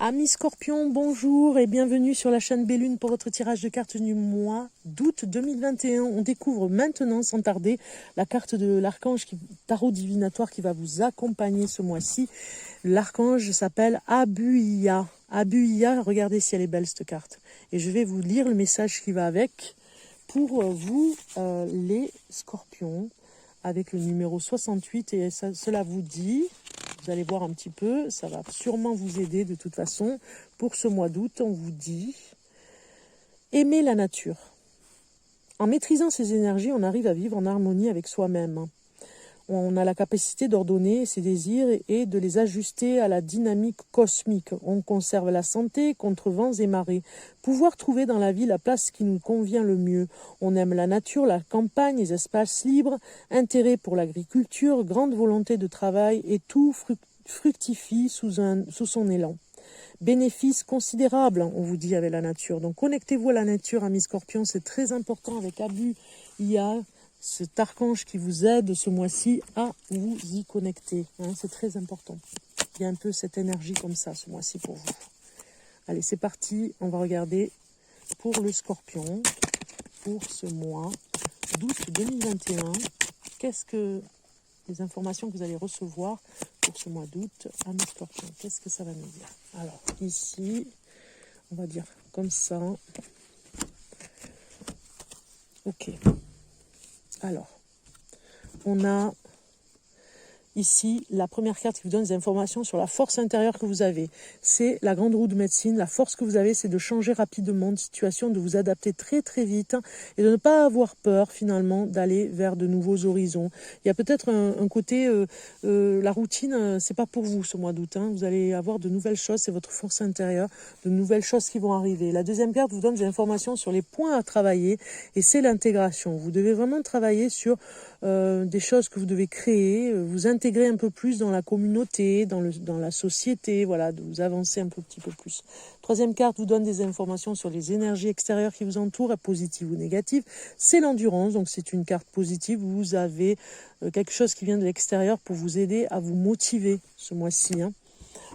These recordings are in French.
Amis Scorpions, bonjour et bienvenue sur la chaîne Bellune pour votre tirage de cartes du mois d'août 2021. On découvre maintenant sans tarder la carte de l'archange tarot divinatoire qui va vous accompagner ce mois-ci. L'archange s'appelle Abuia. Abuia, regardez si elle est belle cette carte. Et je vais vous lire le message qui va avec pour vous les Scorpions avec le numéro 68 et cela vous dit... Vous allez voir un petit peu, ça va sûrement vous aider de toute façon. Pour ce mois d'août, on vous dit « Aimer la nature ». En maîtrisant ces énergies, on arrive à vivre en harmonie avec soi-même. On a la capacité d'ordonner ses désirs et de les ajuster à la dynamique cosmique. On conserve la santé contre vents et marées. Pouvoir trouver dans la vie la place qui nous convient le mieux. On aime la nature, la campagne, les espaces libres, intérêt pour l'agriculture, grande volonté de travail et tout fructifie sous son élan. Bénéfice considérable, on vous dit, avec la nature. Donc connectez-vous à la nature, amis Scorpions, c'est très important avec Abuia. Cet archange qui vous aide ce mois-ci à vous y connecter. C'est très important. Il y a un peu cette énergie comme ça ce mois-ci pour vous. Allez, c'est parti. On va regarder pour le Scorpion, pour ce mois d'août 2021. Qu'est-ce que les informations que vous allez recevoir pour ce mois d'août à mes Scorpions? Qu'est-ce que ça va nous dire? Alors, ici, on va dire comme ça. Ok. Alors, on a ici la première carte qui vous donne des informations sur la force intérieure que vous avez. C'est la grande roue de médecine. La force que vous avez, c'est de changer rapidement de situation, de vous adapter très très vite et de ne pas avoir peur finalement d'aller vers de nouveaux horizons. Il y a peut-être un côté, la routine, c'est pas pour vous ce mois d'août. Vous allez avoir de nouvelles choses, c'est votre force intérieure, de nouvelles choses qui vont arriver. La deuxième carte vous donne des informations sur les points à travailler et c'est l'intégration. Vous devez vraiment travailler sur des choses que vous devez créer, vous intégrer un peu plus dans la communauté, dans la société, voilà, de vous avancer un petit peu plus. Troisième carte vous donne des informations sur les énergies extérieures qui vous entourent, positives ou négatives. C'est l'endurance, donc c'est une carte positive. Vous avez quelque chose qui vient de l'extérieur pour vous aider à vous motiver ce mois-ci.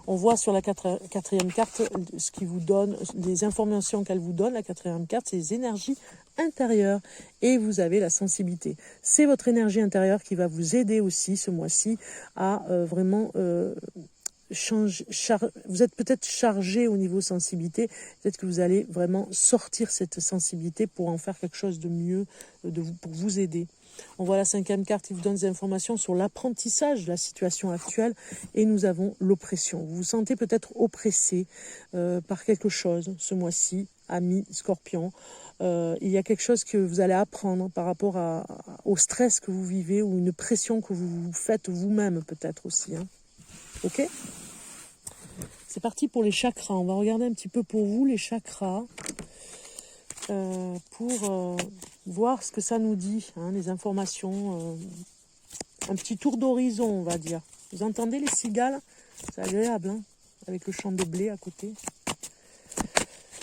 On voit sur la quatrième carte ce qui vous donne, les informations qu'elle vous donne. La quatrième carte, c'est les énergies intérieures et vous avez la sensibilité. C'est votre énergie intérieure qui va vous aider aussi ce mois-ci à vraiment vous êtes peut-être chargé au niveau sensibilité, peut-être que vous allez vraiment sortir cette sensibilité pour en faire quelque chose de mieux pour vous aider. On voit la cinquième carte qui vous donne des informations sur l'apprentissage de la situation actuelle et nous avons l'oppression. Vous vous sentez peut-être oppressé par quelque chose ce mois-ci, amis Scorpion. Il y a quelque chose que vous allez apprendre par rapport au stress que vous vivez ou une pression que vous faites vous-même peut-être aussi. Ok ? C'est parti pour les chakras. On va regarder un petit peu pour vous les chakras. Pour voir ce que ça nous dit, les informations, un petit tour d'horizon, on va dire. Vous entendez les cigales? C'est agréable, avec le champ de blé à côté.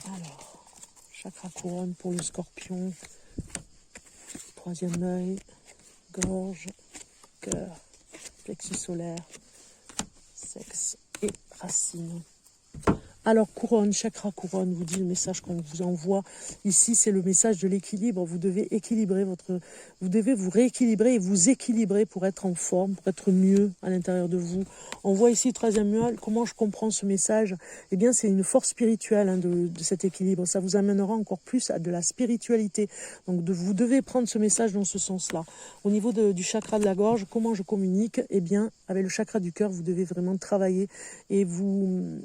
Alors, chakra couronne pour le Scorpion, troisième œil, gorge, cœur, plexus solaire, sexe et racine. Alors couronne, chakra couronne, vous dit le message qu'on vous envoie. Ici, c'est le message de l'équilibre. Vous devez vous devez vous rééquilibrer et vous équilibrer pour être en forme, pour être mieux à l'intérieur de vous. On voit ici, troisième œil, comment je comprends ce message? Eh bien, c'est une force spirituelle de cet équilibre. Ça vous amènera encore plus à de la spiritualité. Donc, vous devez prendre ce message dans ce sens-là. Au niveau du chakra de la gorge, comment je communique? Eh bien, avec le chakra du cœur, vous devez vraiment travailler et vous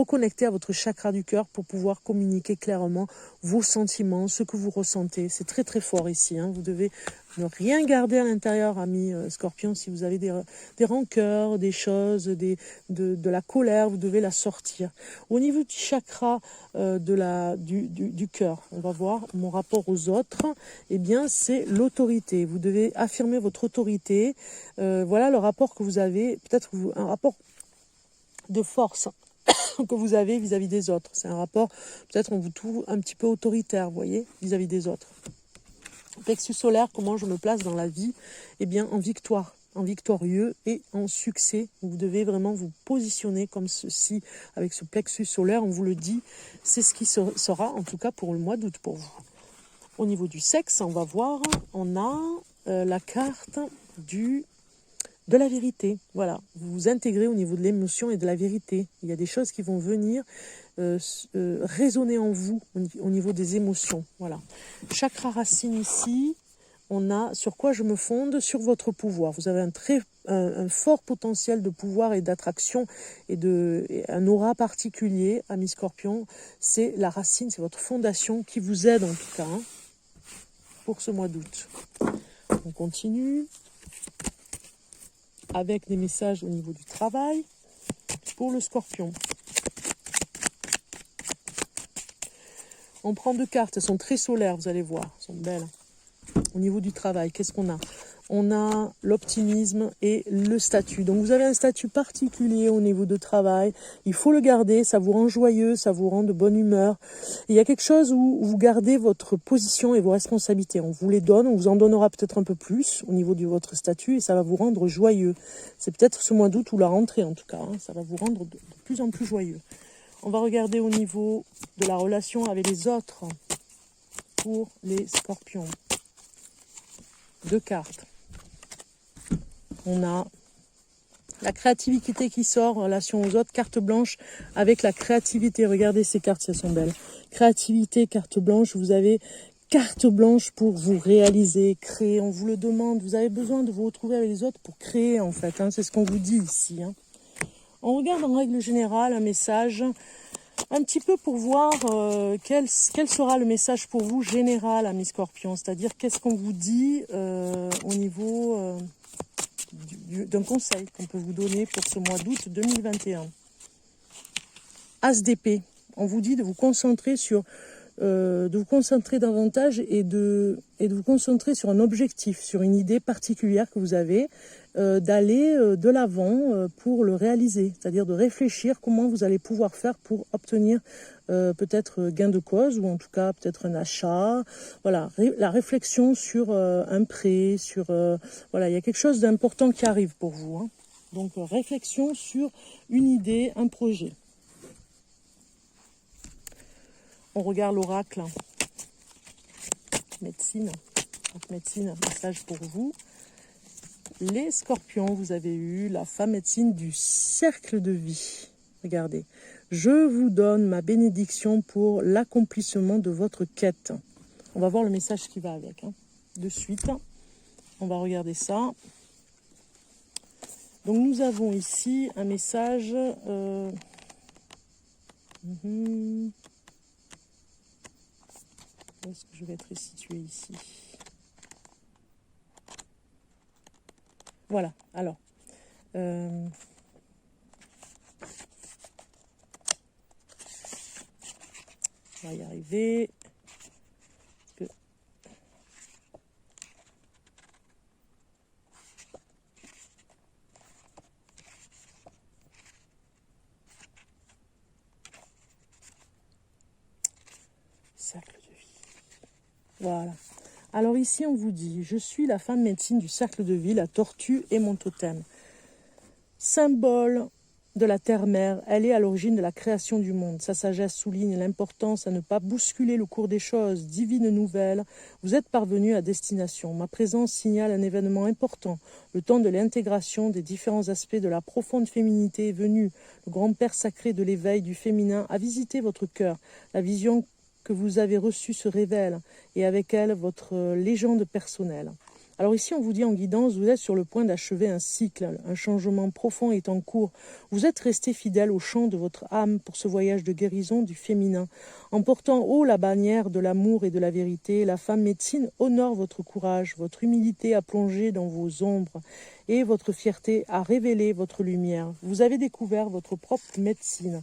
reconnecter à votre chakra du cœur pour pouvoir communiquer clairement vos sentiments, ce que vous ressentez. C'est très très fort ici. Vous devez ne rien garder à l'intérieur, amis Scorpions. Si vous avez des rancœurs, des choses, de la colère, vous devez la sortir. Au niveau du chakra du cœur, on va voir mon rapport aux autres. Eh bien, c'est l'autorité. Vous devez affirmer votre autorité. Voilà le rapport que vous avez. Peut-être un rapport de force que vous avez vis-à-vis des autres. C'est un rapport, peut-être on vous trouve un petit peu autoritaire, vous voyez, vis-à-vis des autres. Plexus solaire, comment je me place dans la vie? Eh bien, en victoire. en victorieux et en succès. Vous devez vraiment vous positionner comme ceci, avec ce plexus solaire, on vous le dit, c'est ce qui sera en tout cas pour le mois d'août pour vous. Au niveau du sexe, on va voir, on a la carte de la vérité. Voilà, vous vous intégrez au niveau de l'émotion et de la vérité. Il y a des choses qui vont venir résonner en vous au niveau des émotions. Voilà. Chakra racine ici, on a sur quoi je me fonde, sur votre pouvoir. Vous avez un fort potentiel de pouvoir et d'attraction et un aura particulier, ami Scorpion. C'est la racine, c'est votre fondation qui vous aide en tout cas pour ce mois d'août. On continue avec des messages au niveau du travail pour le Scorpion. On prend 2 cartes, elles sont très solaires, vous allez voir, elles sont belles. Au niveau du travail, qu'est-ce qu'on a? On a l'optimisme et le statut. Donc vous avez un statut particulier au niveau de travail. Il faut le garder, ça vous rend joyeux, ça vous rend de bonne humeur. Il y a quelque chose où vous gardez votre position et vos responsabilités. On vous les donne, on vous en donnera peut-être un peu plus au niveau de votre statut et ça va vous rendre joyeux. C'est peut-être ce mois d'août ou la rentrée en tout cas. Ça va vous rendre de plus en plus joyeux. On va regarder au niveau de la relation avec les autres pour les Scorpions. 2 cartes. On a la créativité qui sort en relation aux autres, carte blanche avec la créativité. Regardez ces cartes, elles sont belles. Créativité, carte blanche, vous avez carte blanche pour vous réaliser, créer. On vous le demande, vous avez besoin de vous retrouver avec les autres pour créer en fait. C'est ce qu'on vous dit ici. On regarde en règle générale un message un petit peu pour voir quel sera le message pour vous général, amis Scorpions. C'est-à-dire qu'est-ce qu'on vous dit au niveau d'un conseil qu'on peut vous donner pour ce mois d'août 2021. As d'épée, on vous dit de vous concentrer davantage et de vous concentrer sur un objectif, sur une idée particulière que vous avez, d'aller de l'avant pour le réaliser, c'est-à-dire de réfléchir comment vous allez pouvoir faire pour obtenir peut-être gain de cause ou en tout cas peut-être un achat. Voilà, la réflexion sur un prêt, voilà, il y a quelque chose d'important qui arrive pour vous. Donc réflexion sur une idée, un projet. On regarde l'oracle médecine. Donc, médecine, message pour vous. Les Scorpions, vous avez eu la femme médecine du cercle de vie. Regardez. Je vous donne ma bénédiction pour l'accomplissement de votre quête. On va voir le message qui va avec. De suite, on va regarder ça. Donc nous avons ici un message... Où est-ce que je vais être situé ici? Voilà, alors. On va y arriver. Cercle de vie. Voilà. Alors ici, on vous dit, je suis la femme médecine du cercle de vie, la tortue est mon totem. Symbole de la terre-mère, elle est à l'origine de la création du monde. Sa sagesse souligne l'importance à ne pas bousculer le cours des choses. Divine nouvelle, vous êtes parvenu à destination. Ma présence signale un événement important. Le temps de l'intégration des différents aspects de la profonde féminité est venu. Le grand-père sacré de l'éveil du féminin a visité votre cœur. La vision que vous avez reçue se révèle et avec elle votre légende personnelle. Alors ici, on vous dit en guidance, vous êtes sur le point d'achever un cycle, un changement profond est en cours. Vous êtes resté fidèle au chant de votre âme pour ce voyage de guérison du féminin. En portant haut la bannière de l'amour et de la vérité, la femme médecine honore votre courage, votre humilité à plonger dans vos ombres et votre fierté à révéler votre lumière. Vous avez découvert votre propre médecine.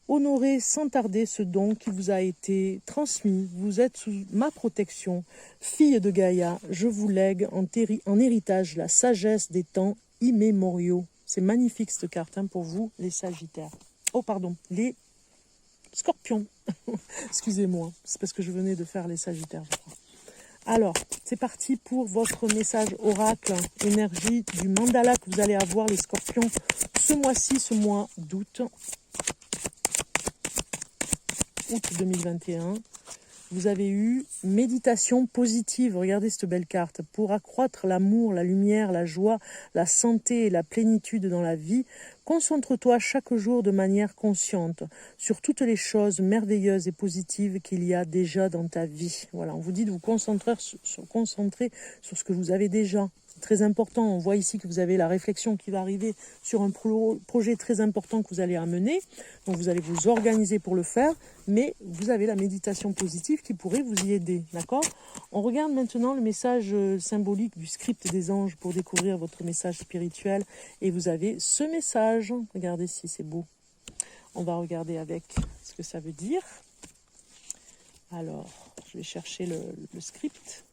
Honorez sans tarder ce don qui vous a été transmis. Vous êtes sous ma protection. Fille de Gaïa, je vous lègue en héritage la sagesse des temps immémoriaux. C'est magnifique cette carte pour vous, les Sagittaires. Oh pardon, les Scorpions. Excusez-moi, c'est parce que je venais de faire les Sagittaires, je crois. Alors, c'est parti pour votre message oracle, énergie du mandala que vous allez avoir, les scorpions, ce mois-ci, ce mois d'août. Août 2021. Vous avez eu méditation positive, regardez cette belle carte, pour accroître l'amour, la lumière, la joie, la santé et la plénitude dans la vie. Concentre-toi chaque jour de manière consciente sur toutes les choses merveilleuses et positives qu'il y a déjà dans ta vie. Voilà, on vous dit de vous concentrer sur ce que vous avez déjà. C'est très important. On voit ici que vous avez la réflexion qui va arriver sur un projet très important que vous allez amener. Donc vous allez vous organiser pour le faire, mais vous avez la méditation positive qui pourrait vous y aider. D'accord ? On regarde maintenant le message symbolique du script des anges pour découvrir votre message spirituel. Et vous avez ce message. Regardez si c'est beau. On va regarder avec ce que ça veut dire. Alors, je vais chercher le script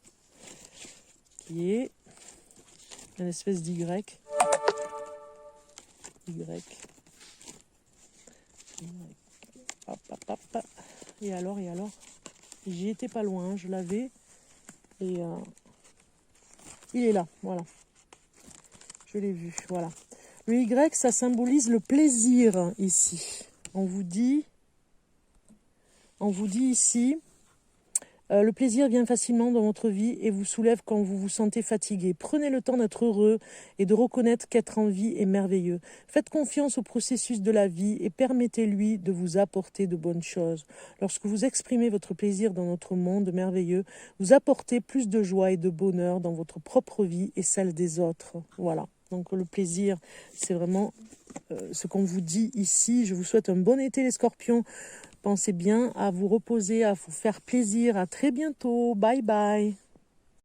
qui est une espèce d'Y. Hop, hop, hop. Et alors j'y étais pas loin, je l'avais. Et il est là, voilà. Je l'ai vu, voilà. Le Y, ça symbolise le plaisir ici. On vous dit ici, le plaisir vient facilement dans votre vie et vous soulève quand vous vous sentez fatigué. Prenez le temps d'être heureux et de reconnaître qu'être en vie est merveilleux. Faites confiance au processus de la vie et permettez-lui de vous apporter de bonnes choses. Lorsque vous exprimez votre plaisir dans notre monde merveilleux, vous apportez plus de joie et de bonheur dans votre propre vie et celle des autres. Voilà. Donc le plaisir, c'est vraiment ce qu'on vous dit ici. Je vous souhaite un bon été les scorpions. Pensez bien à vous reposer, à vous faire plaisir. À très bientôt. Bye bye.